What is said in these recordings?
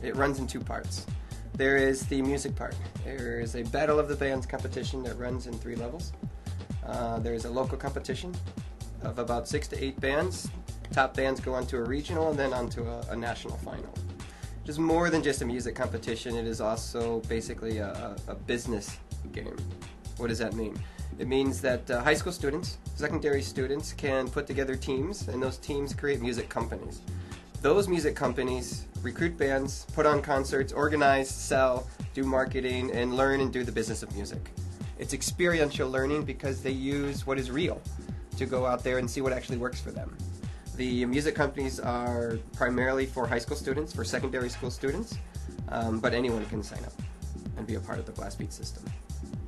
It runs in two parts. There is the music part. There is a Battle of the Bands competition that runs in 3 levels. There is a local competition of about 6 to 8 bands. Top bands go on to a regional and then onto a national final. It is more than just a music competition. It is also basically a business game. What does that mean? It means that high school students, secondary students can put together teams, and those teams create music companies. Those music companies recruit bands, put on concerts, organize, sell, do marketing, and learn and do the business of music. It's experiential learning because they use what is real to go out there and see what actually works for them. The music companies are primarily for high school students, for secondary school students, but anyone can sign up and be a part of the Blastbeat system.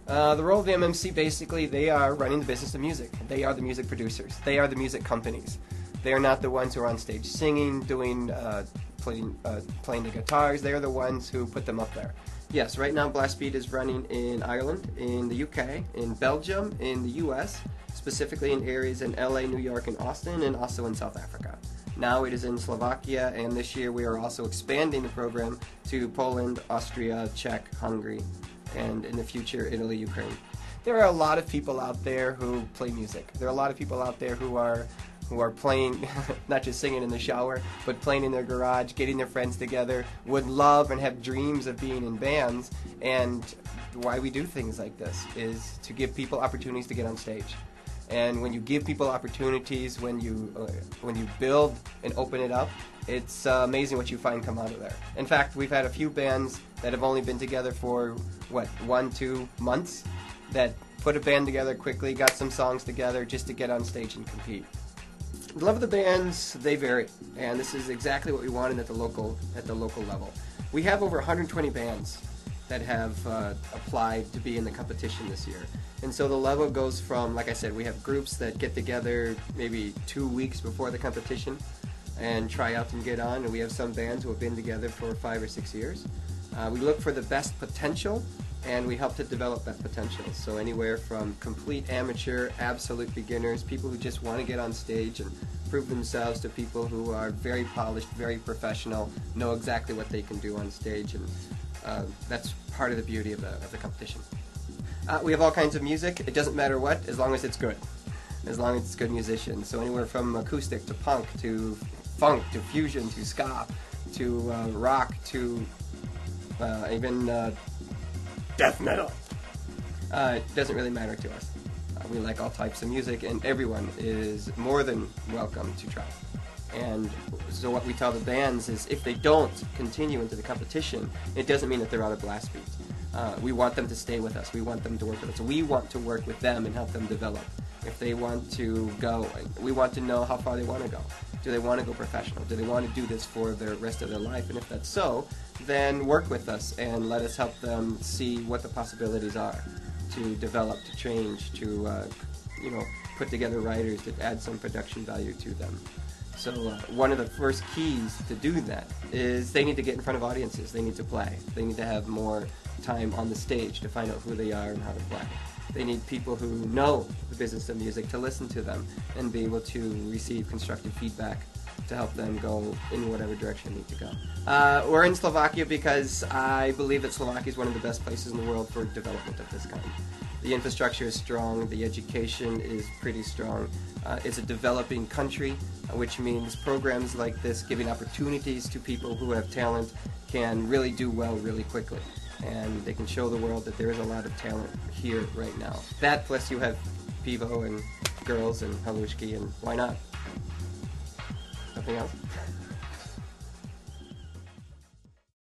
The role of the MMC, basically, they are running the business of music. They are the music producers. They are the music companies. They are not the ones who are on stage singing, doing, playing the guitars. They are the ones who put them up there. Yes, right now Blastbeat is running in Ireland, in the UK, in Belgium, in the US, specifically in areas in LA, New York, and Austin, and also in South Africa. Now it is in Slovakia, and this year we are also expanding the program to Poland, Austria, Czech, Hungary, and in the future, Italy, Ukraine. There are a lot of people out there who play music. There are a lot of people out there who are playing, not just singing in the shower, but playing in their garage, getting their friends together, would love and have dreams of being in bands. And why we do things like this is to give people opportunities to get on stage. And when you give people opportunities, when you build and open it up, it's amazing what you find come out of there. In fact, we've had a few bands that have only been together for, 1-2 months, that put a band together quickly, got some songs together just to get on stage and compete. The level of the bands, they vary, and this is exactly what we wanted at the local level. We have over 120 bands that have applied to be in the competition this year. And so the level goes from, like I said, we have groups that get together maybe 2 weeks before the competition and try out and get on, and we have some bands who have been together for 5 or 6 years. We look for the best potential, and we help to develop that potential. So anywhere from complete amateur, absolute beginners, people who just want to get on stage and prove themselves, to people who are very polished, very professional, know exactly what they can do on stage, and that's part of the beauty of the competition. We have all kinds of music. It doesn't matter what, as long as it's good. As long as it's good musicians. So anywhere from acoustic to punk to funk to fusion to ska to rock to even death metal. It doesn't really matter to us. We like all types of music, and everyone is more than welcome to try. And so what we tell the bands is, if they don't continue into the competition, it doesn't mean that they're out of Blastbeat. We want them to stay with us. We want them to work with us. We want to work with them and help them develop. If they want to go, we want to know how far they want to go. Do they want to go professional? Do they want to do this for the rest of their life? And if that's so, then work with us and let us help them see what the possibilities are to develop, to change, to put together writers that add some production value to them. So one of the first keys to do that is they need to get in front of audiences. They need to play. They need to have more time on the stage to find out who they are and how to play. They need people who know the business of music to listen to them and be able to receive constructive feedback to help them go in whatever direction they need to go. We're in Slovakia because I believe that Slovakia is one of the best places in the world for development of this kind. The infrastructure is strong, the education is pretty strong. It's a developing country, which means programs like this, giving opportunities to people who have talent, can really do well really quickly. And they can show the world that there is a lot of talent here right now. That plus you have pivo and girls and halushki, and why not? Nothing else?